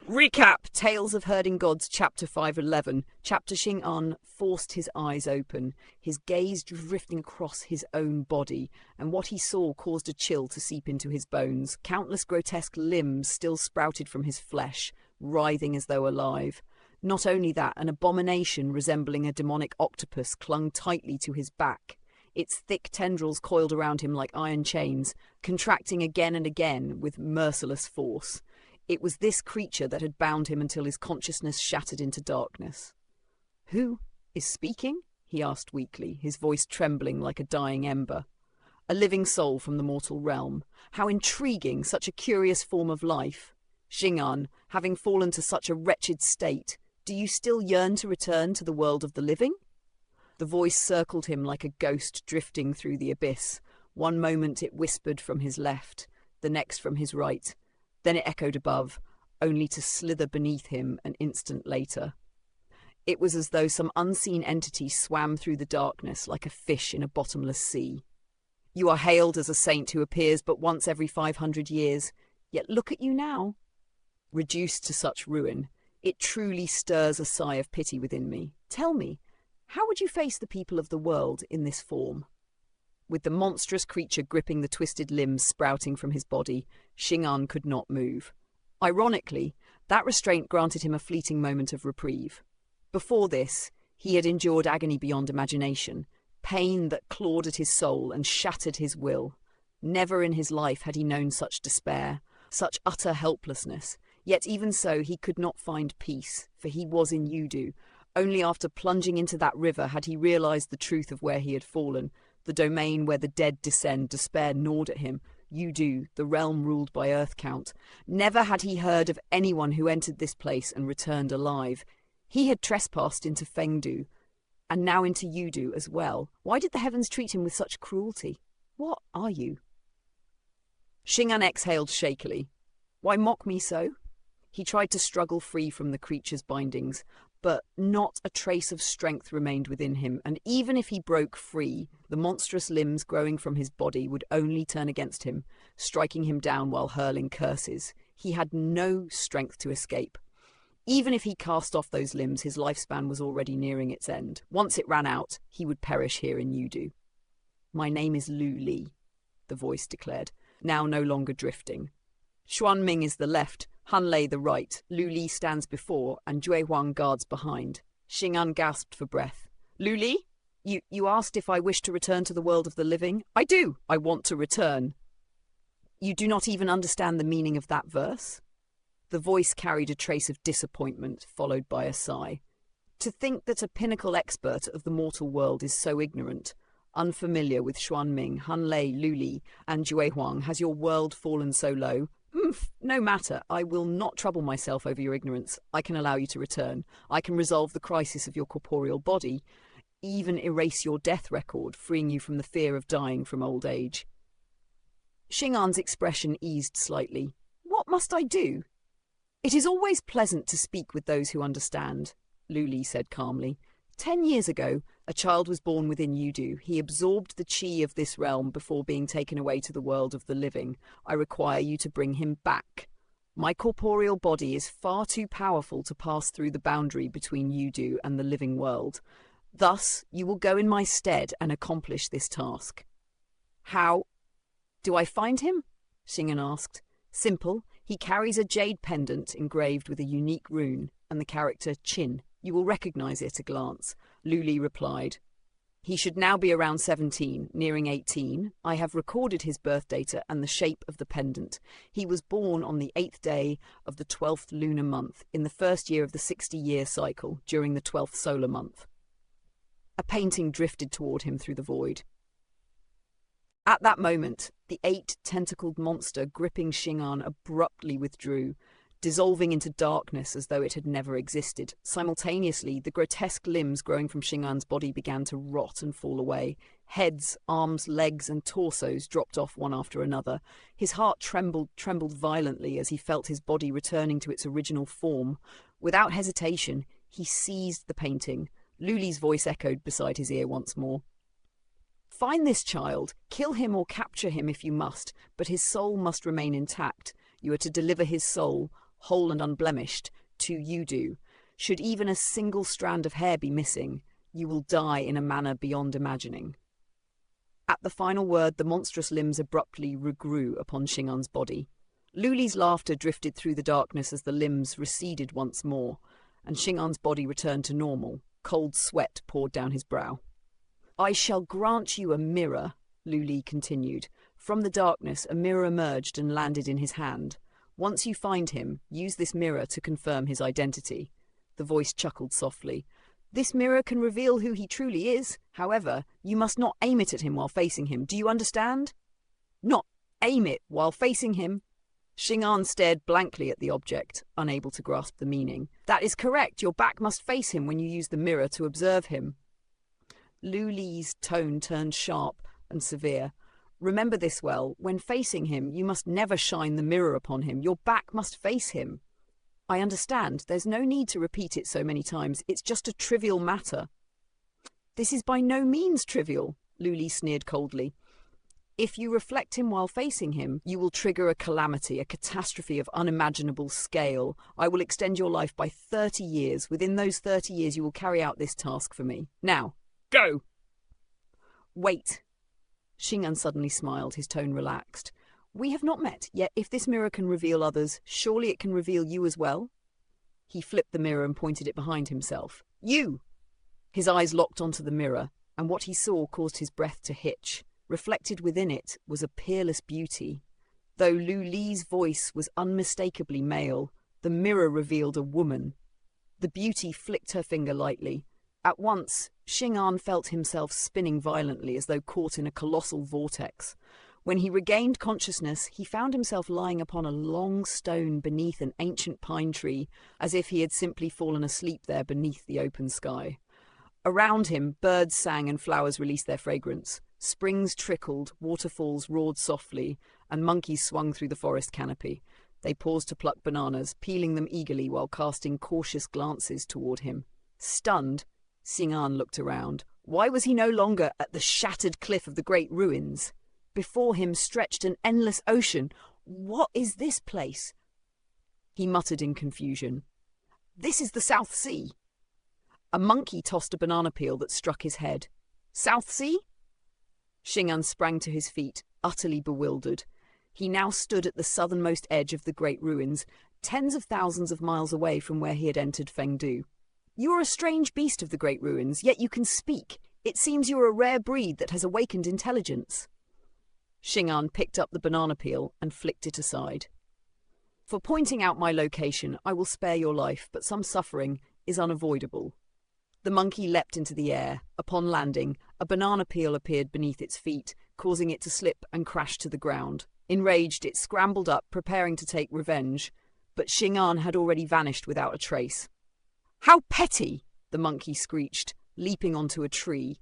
Recap! Tales of Herding Gods, Chapter 511. Chapter Xing forced his eyes open, his gaze drifting across his own body, and what he saw caused a chill to seep into his bones. Countless grotesque limbs still sprouted from his flesh, writhing as though alive. Not only that, an abomination resembling a demonic octopus clung tightly to his back. Its thick tendrils coiled around him like iron chains, contracting again and again with merciless force. It was this creature that had bound him until his consciousness shattered into darkness. "Who is speaking?" he asked weakly, his voice trembling like a dying ember. "A living soul from the mortal realm. How intriguing, such a curious form of life. Xing, having fallen to such a wretched state, do you still yearn to return to the world of the living?" The voice circled him like a ghost drifting through the abyss. One moment it whispered from his left, the next from his right. Then it echoed above, only to slither beneath him an instant later. It was as though some unseen entity swam through the darkness like a fish in a bottomless sea. "You are hailed as a saint who appears but once every 500 years, yet look at you now." Reduced to such ruin, it truly stirs a sigh of pity within me. Tell me, how would you face the people of the world in this form? With the monstrous creature gripping the twisted limbs sprouting from his body, Xing could not move. Ironically, that restraint granted him a fleeting moment of reprieve. Before this, he had endured agony beyond imagination, pain that clawed at his soul and shattered his will. Never in his life had he known such despair, such utter helplessness, yet even so he could not find peace, for he was in Yudu. Only after plunging into that river had he realized the truth of where he had fallen, the domain where the dead descend. Despair gnawed at him. Yudu, the realm ruled by Earth Count. Never had he heard of anyone who entered this place and returned alive. He had trespassed into Fengdu, and now into Yudu as well. Why did the heavens treat him with such cruelty? What are you? Xing exhaled shakily. Why mock me so? He tried to struggle free from the creature's bindings, but not a trace of strength remained within him, and even if he broke free, the monstrous limbs growing from his body would only turn against him, striking him down while hurling curses. He had no strength to escape. Even if he cast off those limbs, his lifespan was already nearing its end. Once it ran out, he would perish here in Yudu. "My name is Lu Li," the voice declared, now no longer drifting. "Xuanming is the left, Hanlei the right, Lu Li stands before, and Jue Huang guards behind." Xing gasped for breath. "Lu Li? You asked if I wish to return to the world of the living? I do. I want to return." "You do not even understand the meaning of that verse?" The voice carried a trace of disappointment, followed by a sigh. "To think that a pinnacle expert of the mortal world is so ignorant, unfamiliar with Xuanming, Hanlei, Lu Li, and Jue Huang, has your world fallen so low? No matter, I will not trouble myself over your ignorance. I can allow you to return. I can resolve the crisis of your corporeal body, even erase your death record, freeing you from the fear of dying from old age." Xing expression eased slightly. "What must I do?" "It is always pleasant to speak with those who understand," Lu Li said calmly. 10 years ago, a child was born within Yudu. He absorbed the chi of this realm before being taken away to the world of the living. I require you to bring him back. My corporeal body is far too powerful to pass through the boundary between Yudu and the living world. Thus, you will go in my stead and accomplish this task." "How do I find him?" Xing asked. "Simple. He carries a jade pendant engraved with a unique rune and the character Qin. You will recognize it at a glance," Lu Li replied. "He should now be around 17, nearing 18. I have recorded his birth data and the shape of the pendant. He was born on the 8th day of the 12th lunar month, in the first year of the 60-year cycle, during the 12th solar month." A painting drifted toward him through the void. At that moment, the 8-tentacled monster gripping Xing abruptly withdrew, dissolving into darkness as though it had never existed. Simultaneously, the grotesque limbs growing from Xing body began to rot and fall away. Heads, arms, legs, and torsos dropped off one after another. His heart trembled violently as he felt his body returning to its original form. Without hesitation, he seized the painting. Lu Li's voice echoed beside his ear once more. "Find this child, kill him or capture him if you must, but his soul must remain intact. You are to deliver his soul, whole and unblemished, to Yudu. Should even a single strand of hair be missing, you will die in a manner beyond imagining." At the final word, the monstrous limbs abruptly regrew upon Shingan's body. Luli's laughter drifted through the darkness as the limbs receded once more, and Shingan's body returned to normal. Cold sweat poured down his brow. "I shall grant you a mirror," Luli continued. "From the darkness, a mirror emerged and landed in his hand. Once you find him, use this mirror to confirm his identity." The voice chuckled softly. "This mirror can reveal who he truly is. However, you must not aim it at him while facing him. Do you understand?" "Not aim it while facing him?" Shingan stared blankly at the object, unable to grasp the meaning. "That is correct. Your back must face him when you use the mirror to observe him." Luli's tone turned sharp and severe. "Remember this well. When facing him, you must never shine the mirror upon him. Your back must face him." "I understand. There's no need to repeat it so many times. It's just a trivial matter." "This is by no means trivial," Luli sneered coldly. "If you reflect him while facing him, you will trigger a calamity, a catastrophe of unimaginable scale. I will extend your life by 30 years. Within those 30 years, you will carry out this task for me. Now, go!" "Wait." Shingan suddenly smiled, his tone relaxed. "We have not met, yet if this mirror can reveal others, surely it can reveal you as well?" He flipped the mirror and pointed it behind himself. "You!" His eyes locked onto the mirror, and what he saw caused his breath to hitch. Reflected within it was a peerless beauty. Though Luli's voice was unmistakably male, the mirror revealed a woman. The beauty flicked her finger lightly. At once, Shingan felt himself spinning violently as though caught in a colossal vortex. When he regained consciousness, he found himself lying upon a long stone beneath an ancient pine tree, as if he had simply fallen asleep there beneath the open sky. Around him, birds sang and flowers released their fragrance. Springs trickled, waterfalls roared softly, and monkeys swung through the forest canopy. They paused to pluck bananas, peeling them eagerly while casting cautious glances toward him. Stunned, Shingan looked around. Why was he no longer at the shattered cliff of the great ruins? Before him stretched an endless ocean. What is this place? He muttered in confusion. "This is the South Sea." A monkey tossed a banana peel that struck his head. "South Sea?" Shingan sprang to his feet, utterly bewildered. He now stood at the southernmost edge of the great ruins, tens of thousands of miles away from where he had entered Fengdu. "You are a strange beast of the great ruins, yet you can speak. It seems you are a rare breed that has awakened intelligence." Shingan picked up the banana peel and flicked it aside. "For pointing out my location, I will spare your life, but some suffering is unavoidable." The monkey leapt into the air. Upon landing, a banana peel appeared beneath its feet, causing it to slip and crash to the ground. Enraged, it scrambled up, preparing to take revenge, but Shingan had already vanished without a trace. "How petty!" the monkey screeched, leaping onto a tree,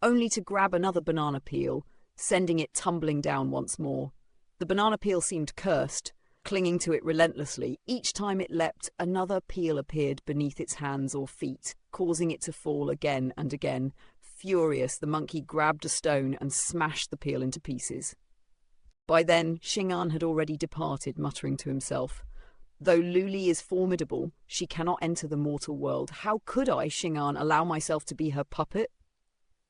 only to grab another banana peel, sending it tumbling down once more. The banana peel seemed cursed, clinging to it relentlessly. Each time it leapt, another peel appeared beneath its hands or feet, causing it to fall again and again. Furious, the monkey grabbed a stone and smashed the peel into pieces. By then, Shingan had already departed, muttering to himself, "Though Luli is formidable, she cannot enter the mortal world. How could I, Shingan, allow myself to be her puppet?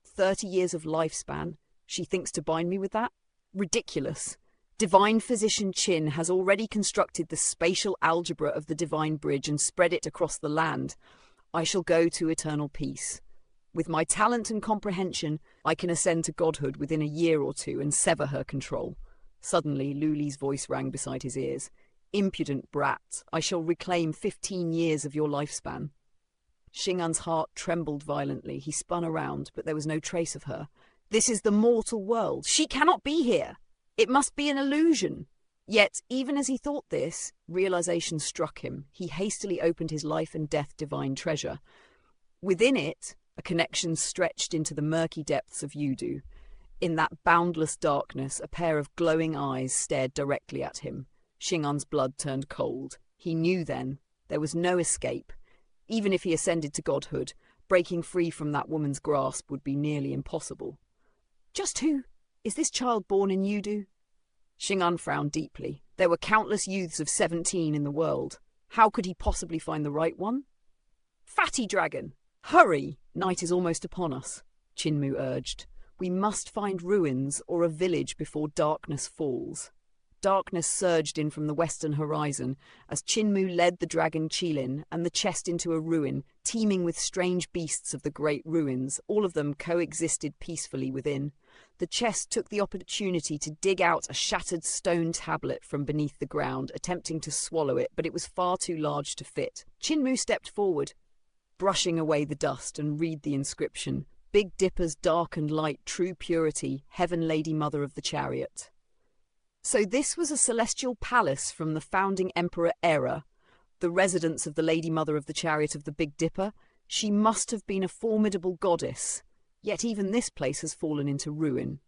30 years of lifespan. She thinks to bind me with that? Ridiculous. Divine Physician Qin has already constructed the spatial algebra of the Divine Bridge and spread it across the land. I shall go to eternal peace. With my talent and comprehension, I can ascend to godhood within a year or two and sever her control." Suddenly, Luli's voice rang beside his ears. "Impudent brat, I shall reclaim 15 years of your lifespan." Shingan's heart trembled violently. He spun around, but there was no trace of her. This is the mortal world. She cannot be here. It must be an illusion. Yet, even as he thought this, realization struck him. He hastily opened his life and death divine treasure. Within it, a connection stretched into the murky depths of Yudu. In that boundless darkness, a pair of glowing eyes stared directly at him. Shingan's blood turned cold. He knew then there was no escape. Even if he ascended to godhood, breaking free from that woman's grasp would be nearly impossible. "Just who? Is this child born in Yudu?" Shingan frowned deeply. There were countless youths of 17 in the world. How could he possibly find the right one? Fatty Dragon! Hurry! Night is almost upon us, Chinmu urged. We must find ruins or a village before darkness falls. Darkness surged in from the western horizon as Chinmu led the dragon Qilin and the chest into a ruin teeming with strange beasts of the great ruins. All of them coexisted peacefully within. The chest took the opportunity to dig out a shattered stone tablet from beneath the ground, attempting to swallow it, but it was far too large to fit. Chinmu stepped forward, brushing away the dust, and read the inscription. Big Dipper's dark and light, true purity, Heaven Lady Mother of the Chariot. So this was a celestial palace from the founding Emperor era, the residence of the Lady Mother of the Chariot of the Big Dipper. She must have been a formidable goddess, yet even this place has fallen into ruin.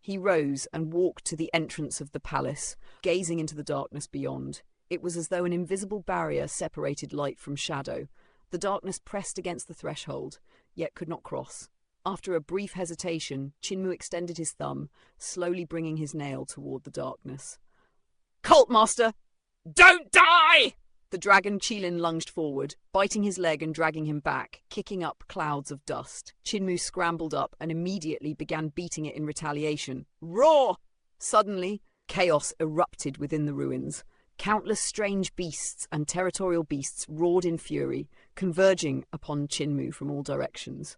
He rose and walked to the entrance of the palace, gazing into the darkness beyond. It was as though an invisible barrier separated light from shadow. The darkness pressed against the threshold, yet could not cross. After a brief hesitation, Chinmu extended his thumb, slowly bringing his nail toward the darkness. "Cult Master, don't die!" The dragon Qilin lunged forward, biting his leg and dragging him back, kicking up clouds of dust. Chinmu scrambled up and immediately began beating it in retaliation. Roar! Suddenly, chaos erupted within the ruins. Countless strange beasts and territorial beasts roared in fury, converging upon Chinmu from all directions.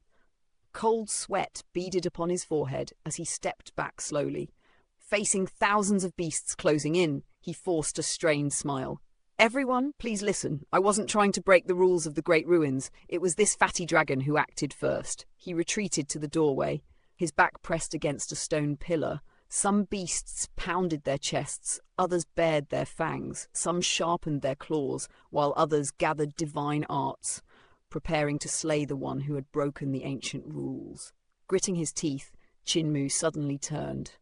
Cold sweat beaded upon his forehead as he stepped back slowly. Facing thousands of beasts closing in, he forced a strained smile. "Everyone, please listen. I wasn't trying to break the rules of the Great Ruins. It was this fatty dragon who acted first." He retreated to the doorway, his back pressed against a stone pillar. Some beasts pounded their chests, others bared their fangs, some sharpened their claws, while others gathered divine arts, preparing to slay the one who had broken the ancient rules. Gritting his teeth, Chinmu suddenly turned.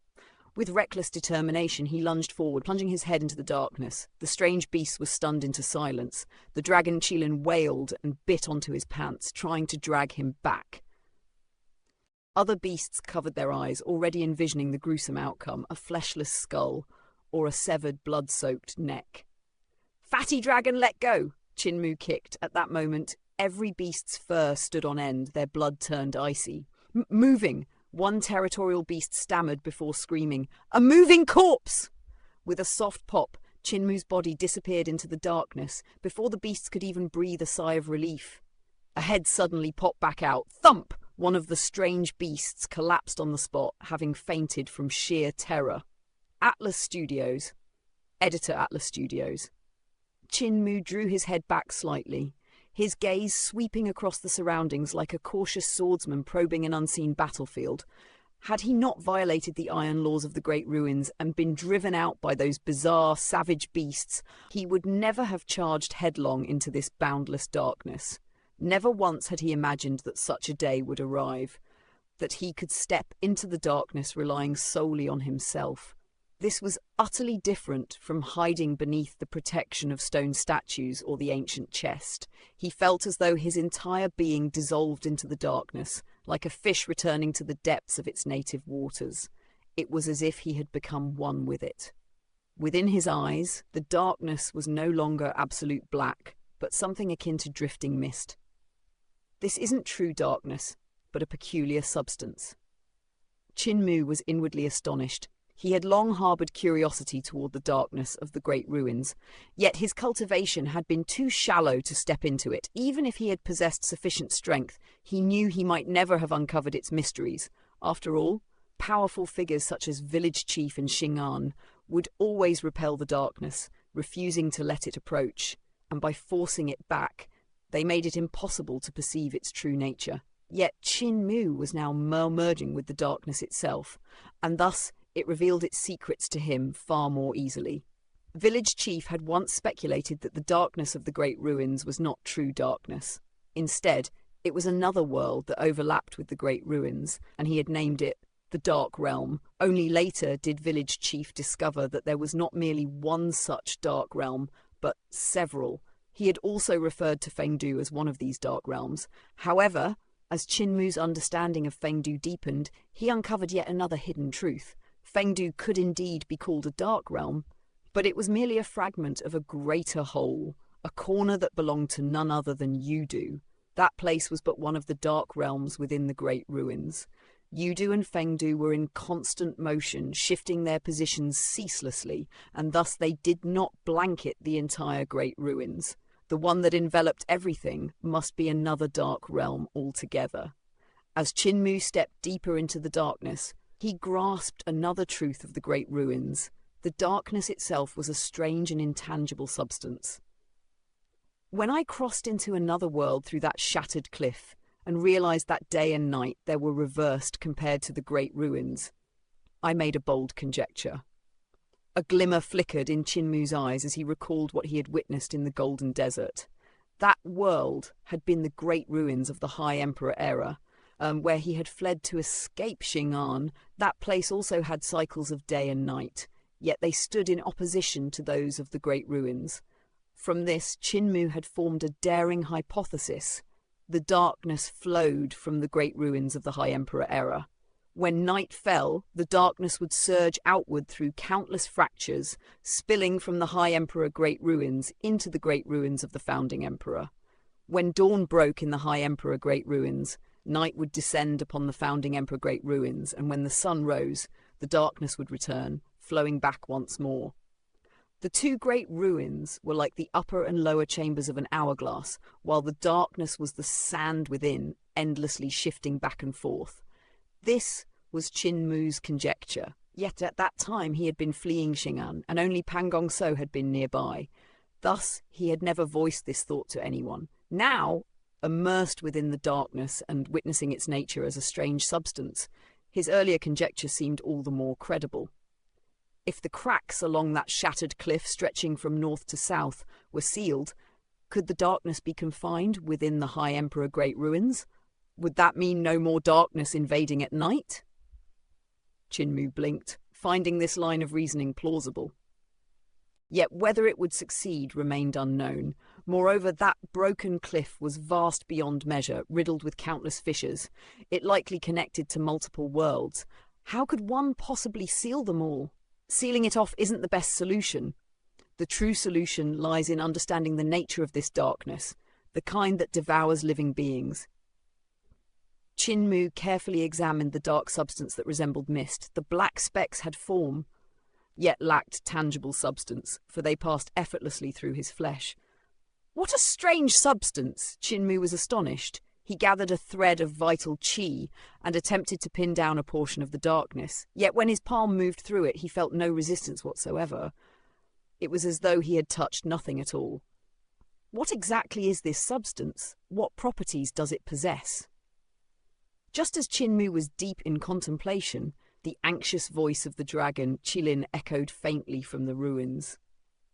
With reckless determination, he lunged forward, plunging his head into the darkness. The strange beast was stunned into silence. The dragon Qilin wailed and bit onto his pants, trying to drag him back. Other beasts covered their eyes, already envisioning the gruesome outcome, a fleshless skull or a severed, blood-soaked neck. "Fatty dragon, let go!" Chinmu kicked. At that moment, every beast's fur stood on end, their blood turned icy. "Moving!" One territorial beast stammered before screaming, "A moving corpse!" With a soft pop, Chinmu's body disappeared into the darkness before the beasts could even breathe a sigh of relief. A head suddenly popped back out. Thump! One of the strange beasts collapsed on the spot, having fainted from sheer terror. Atlas Studios. Editor Atlas Studios. Chinmu drew his head back slightly, his gaze sweeping across the surroundings like a cautious swordsman probing an unseen battlefield. Had he not violated the iron laws of the Great Ruins and been driven out by those bizarre, savage beasts, he would never have charged headlong into this boundless darkness. Never once had he imagined that such a day would arrive, that he could step into the darkness relying solely on himself. This was utterly different from hiding beneath the protection of stone statues or the ancient chest. He felt as though his entire being dissolved into the darkness, like a fish returning to the depths of its native waters. It was as if he had become one with it. Within his eyes, the darkness was no longer absolute black, but something akin to drifting mist. This isn't true darkness, but a peculiar substance. Chinmu was inwardly astonished. He had long harboured curiosity toward the darkness of the Great Ruins, yet his cultivation had been too shallow to step into it. Even if he had possessed sufficient strength, he knew he might never have uncovered its mysteries. After all, powerful figures such as Village Chief and Xing'an would always repel the darkness, refusing to let it approach, and by forcing it back, they made it impossible to perceive its true nature. Yet Chinmu was now merging with the darkness itself, and thus it revealed its secrets to him far more easily. Village Chief had once speculated that the darkness of the Great Ruins was not true darkness. Instead, it was another world that overlapped with the Great Ruins, and he had named it the Dark Realm. Only later did Village Chief discover that there was not merely one such dark realm, but several. He had also referred to Fengdu as one of these dark realms. However, as Chinmu's understanding of Fengdu deepened, he uncovered yet another hidden truth. Fengdu could indeed be called a dark realm, But it was merely a fragment of a greater whole, a corner that belonged to none other than Yudu. That place was but one of the dark realms within the Great Ruins. Yudu and Fengdu were in constant motion, shifting their positions ceaselessly, and thus they did not blanket the entire Great Ruins. The one that enveloped everything must be another dark realm altogether. As Qin stepped deeper into the darkness, he grasped another truth of the Great Ruins. The darkness itself was a strange and intangible substance. When I crossed into another world through that shattered cliff, and realized that day and night there were reversed compared to the Great Ruins, I made a bold conjecture. A glimmer flickered in Qin eyes as he recalled what he had witnessed in the Golden Desert. That world had been the Great Ruins of the High Emperor era, where he had fled to escape Xing'an. That place also had cycles of day and night, yet they stood in opposition to those of the Great Ruins. From this, Qin had formed a daring hypothesis. The darkness flowed from the Great Ruins of the High Emperor era. When night fell, the darkness would surge outward through countless fractures, spilling from the High Emperor Great Ruins into the Great Ruins of the Founding Emperor. When dawn broke in the High Emperor Great Ruins, night would descend upon the Founding Emperor Great Ruins, and when the sun rose, the darkness would return, flowing back once more. The two Great Ruins were like the upper and lower chambers of an hourglass, while the darkness was the sand within, endlessly shifting back and forth. This was Qin conjecture, yet at that time he had been fleeing Xing'an, and only Pangong So had been nearby. Thus he had never voiced this thought to anyone. Now, immersed within the darkness and witnessing its nature as a strange substance, his earlier conjecture seemed all the more credible. If the cracks along that shattered cliff stretching from north to south were sealed, could the darkness be confined within the High Emperor Great Ruins? Would that mean no more darkness invading at night? Qin blinked, finding this line of reasoning plausible. Yet whether it would succeed remained unknown. Moreover, that broken cliff was vast beyond measure, riddled with countless fissures. It likely connected to multiple worlds. How could one possibly seal them all? Sealing it off isn't the best solution. The true solution lies in understanding the nature of this darkness, the kind that devours living beings. Qin carefully examined the dark substance that resembled mist. The black specks had form, yet lacked tangible substance, for they passed effortlessly through his flesh. What a strange substance! Qin was astonished. He gathered a thread of vital qi and attempted to pin down a portion of the darkness. Yet when his palm moved through it, he felt no resistance whatsoever. It was as though he had touched nothing at all. What exactly is this substance? What properties does it possess? Just as Qin was deep in contemplation, the anxious voice of the dragon, Qilin, echoed faintly from the ruins.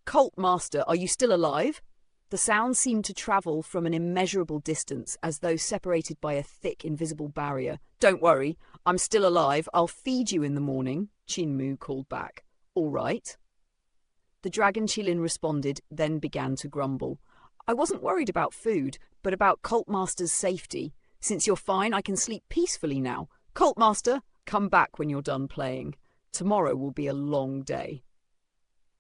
"Cult Master, are you still alive?" The sound seemed to travel from an immeasurable distance, as though separated by a thick, invisible barrier. "Don't worry, I'm still alive. I'll feed you in the morning," Qin called back. "All right." The dragon Qilin responded, then began to grumble. "I wasn't worried about food, but about Cult Master's safety. Since you're fine, I can sleep peacefully now. Cult Master, come back when you're done playing. Tomorrow will be a long day."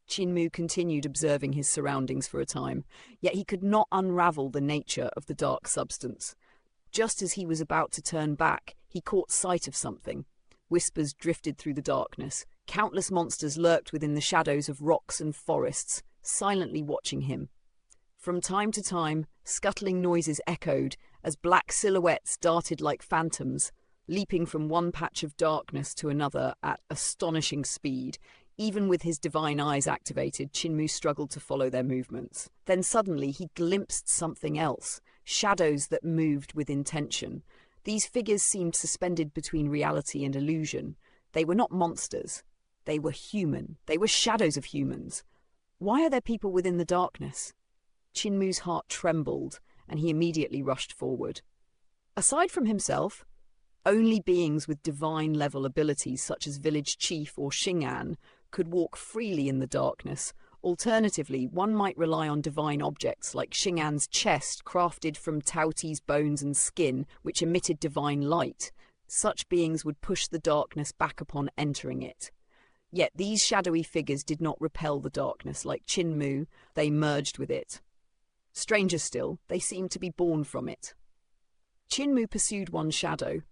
Qin continued observing his surroundings for a time, yet he could not unravel the nature of the dark substance. Just as he was about to turn back, he caught sight of something. Whispers drifted through the darkness. Countless monsters lurked within the shadows of rocks and forests, silently watching him. From time to time, scuttling noises echoed as black silhouettes darted like phantoms, leaping from one patch of darkness to another at astonishing speed. Even with his divine eyes activated, Qin struggled to follow their movements. Then suddenly he glimpsed something else, shadows that moved with intention. These figures seemed suspended between reality and illusion. They were not monsters. They were human. They were shadows of humans. Why are there people within the darkness? Qin heart trembled, and he immediately rushed forward. Aside from himself, only beings with divine-level abilities such as Village Chief or Xing'an could walk freely in the darkness. Alternatively, one might rely on divine objects like Xing'an's chest crafted from Tao Ti's bones and skin, which emitted divine light. Such beings would push the darkness back upon entering it. Yet these shadowy figures did not repel the darkness like Qin they merged with it. Stranger still, they seemed to be born from it. Qin pursued one shadow.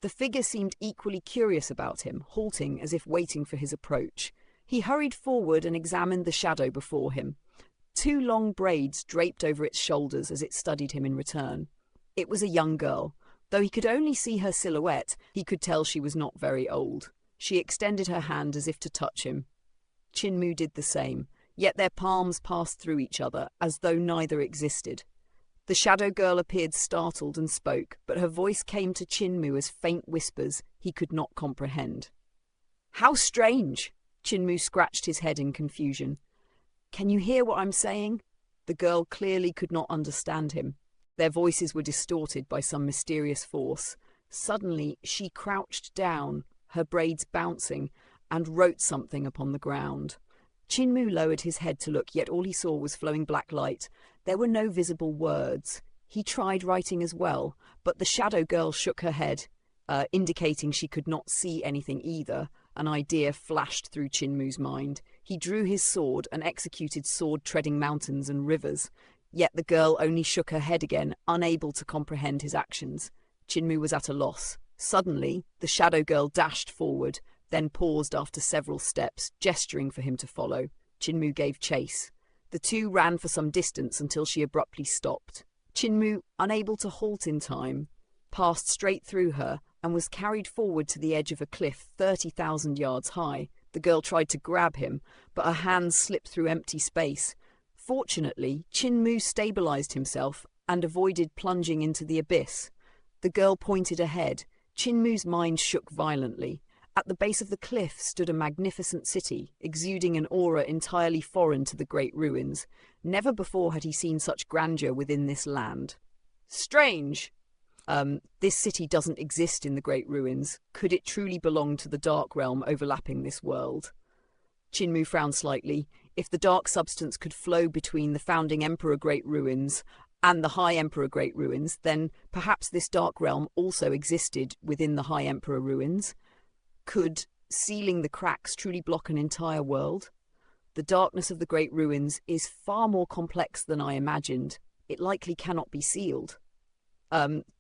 The figure seemed equally curious about him, halting as if waiting for his approach. He hurried forward and examined the shadow before him. 2 long braids draped over its shoulders as it studied him in return. It was a young girl. Though he could only see her silhouette, he could tell she was not very old. She extended her hand as if to touch him. Qin did the same, yet their palms passed through each other as though neither existed. The shadow girl appeared startled and spoke, but her voice came to Qin as faint whispers he could not comprehend. "How strange!" Qin scratched his head in confusion. "Can you hear what I'm saying?" The girl clearly could not understand him. Their voices were distorted by some mysterious force. Suddenly she crouched down, her braids bouncing, and wrote something upon the ground. Qin lowered his head to look, yet all he saw was flowing black light. There were no visible words. He tried writing as well, but the shadow girl shook her head, indicating she could not see anything either. An idea flashed through Qin mind. He drew his sword and executed sword-treading mountains and rivers. Yet the girl only shook her head again, unable to comprehend his actions. Qin was at a loss. Suddenly, the shadow girl dashed forward, then paused after several steps, gesturing for him to follow. Qin gave chase. The 2 ran for some distance until she abruptly stopped. Qin, unable to halt in time, passed straight through her and was carried forward to the edge of a cliff 30,000 yards high. The girl tried to grab him, but her hands slipped through empty space. Fortunately, Qin stabilized himself and avoided plunging into the abyss. The girl pointed ahead. Qin mind shook violently. At the base of the cliff stood a magnificent city, exuding an aura entirely foreign to the great ruins. Never before had he seen such grandeur within this land. Strange! This city doesn't exist in the great ruins. Could it truly belong to the dark realm overlapping this world? Qin frowned slightly. If the dark substance could flow between the founding Emperor Great Ruins and the High Emperor Great Ruins, then perhaps this dark realm also existed within the High Emperor Ruins. Could sealing the cracks truly block an entire world? The darkness of the Great Ruins is far more complex than I imagined. It likely cannot be sealed.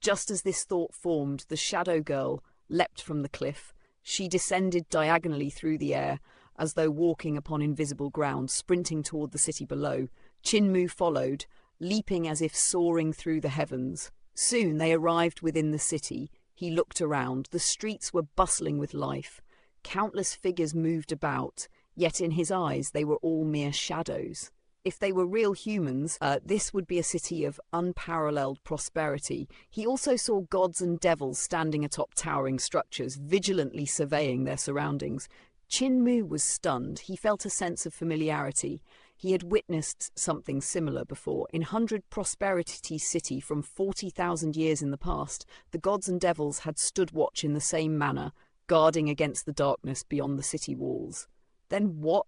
Just as this thought formed, the shadow girl leapt from the cliff. She descended diagonally through the air, as though walking upon invisible ground, sprinting toward the city below. Qin followed, leaping as if soaring through the heavens. Soon they arrived within the city. He looked around. The streets were bustling with life. Countless figures moved about, yet in his eyes they were all mere shadows. If they were real humans, this would be a city of unparalleled prosperity. He also saw gods and devils standing atop towering structures, vigilantly surveying their surroundings. Qin was stunned. He felt a sense of familiarity. He had witnessed something similar before. In 100 Prosperity City from 40,000 years in the past, the gods and devils had stood watch in the same manner, guarding against the darkness beyond the city walls. Then what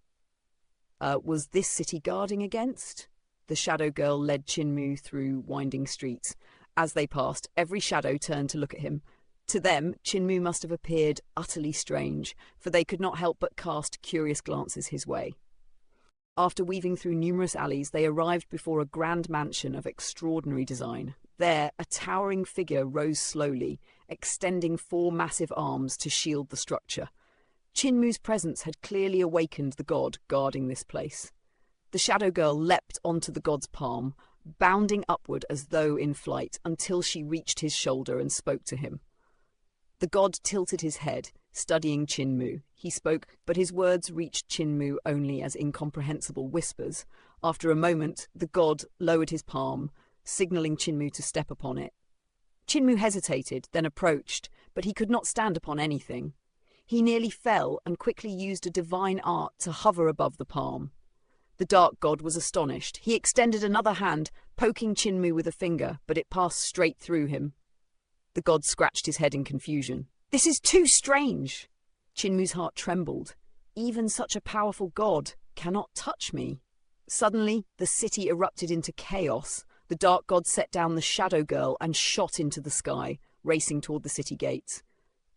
was this city guarding against? The shadow girl led Qin through winding streets. As they passed, every shadow turned to look at him. To them, Qin must have appeared utterly strange, for they could not help but cast curious glances his way. After weaving through numerous alleys, they arrived before a grand mansion of extraordinary design. There, a towering figure rose slowly, extending 4 massive arms to shield the structure. Qin presence had clearly awakened the god guarding this place. The shadow girl leapt onto the god's palm, bounding upward as though in flight, until she reached his shoulder and spoke to him. The god tilted his head, studying Qin. He spoke, but his words reached Qin only as incomprehensible whispers. After a moment, the god lowered his palm, signaling Qin to step upon it. Qin hesitated, then approached, but he could not stand upon anything. He nearly fell and quickly used a divine art to hover above the palm. The dark god was astonished. He extended another hand, poking Qin with a finger, but it passed straight through him. The god scratched his head in confusion. "This is too strange!" Qin's heart trembled. "Even such a powerful god cannot touch me." Suddenly, the city erupted into chaos. The dark god set down the shadow girl and shot into the sky, racing toward the city gates.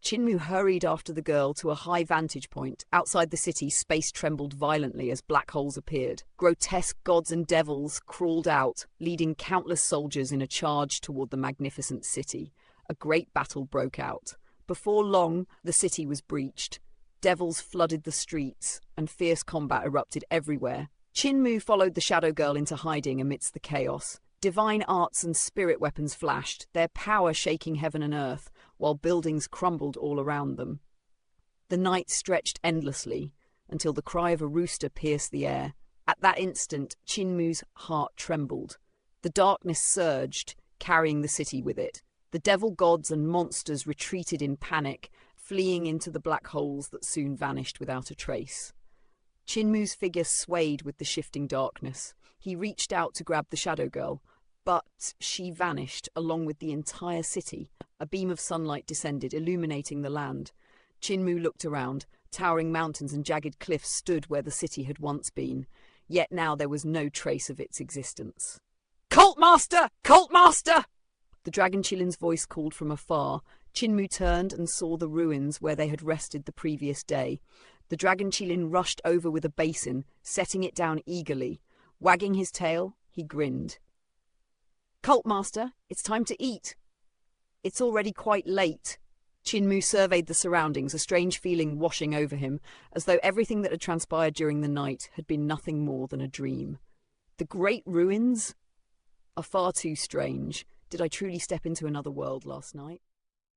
Chinmu hurried after the girl to a high vantage point. Outside the city, space trembled violently as black holes appeared. Grotesque gods and devils crawled out, leading countless soldiers in a charge toward the magnificent city. A great battle broke out. Before long, the city was breached. Devils flooded the streets, and fierce combat erupted everywhere. Chinmu followed the Shadow Girl into hiding amidst the chaos. Divine arts and spirit weapons flashed, their power shaking heaven and earth, while buildings crumbled all around them. The night stretched endlessly, until the cry of a rooster pierced the air. At that instant, Chinmu's heart trembled. The darkness surged, carrying the city with it. The devil gods and monsters retreated in panic, fleeing into the black holes that soon vanished without a trace. Chinmu's figure swayed with the shifting darkness. He reached out to grab the Shadow Girl, but she vanished along with the entire city. A beam of sunlight descended, illuminating the land. Chinmu looked around. Towering mountains and jagged cliffs stood where the city had once been, yet now there was no trace of its existence. "Cult Master! Cult Master!" The Dragon Chilin's voice called from afar. Chinmu turned and saw the ruins where they had rested the previous day. The Dragon Chilin rushed over with a basin, setting it down eagerly. Wagging his tail, he grinned. "Cult Master, it's time to eat." "It's already quite late." Chinmu surveyed the surroundings, a strange feeling washing over him, as though everything that had transpired during the night had been nothing more than a dream. The great ruins are far too strange. Did I truly step into another world last night?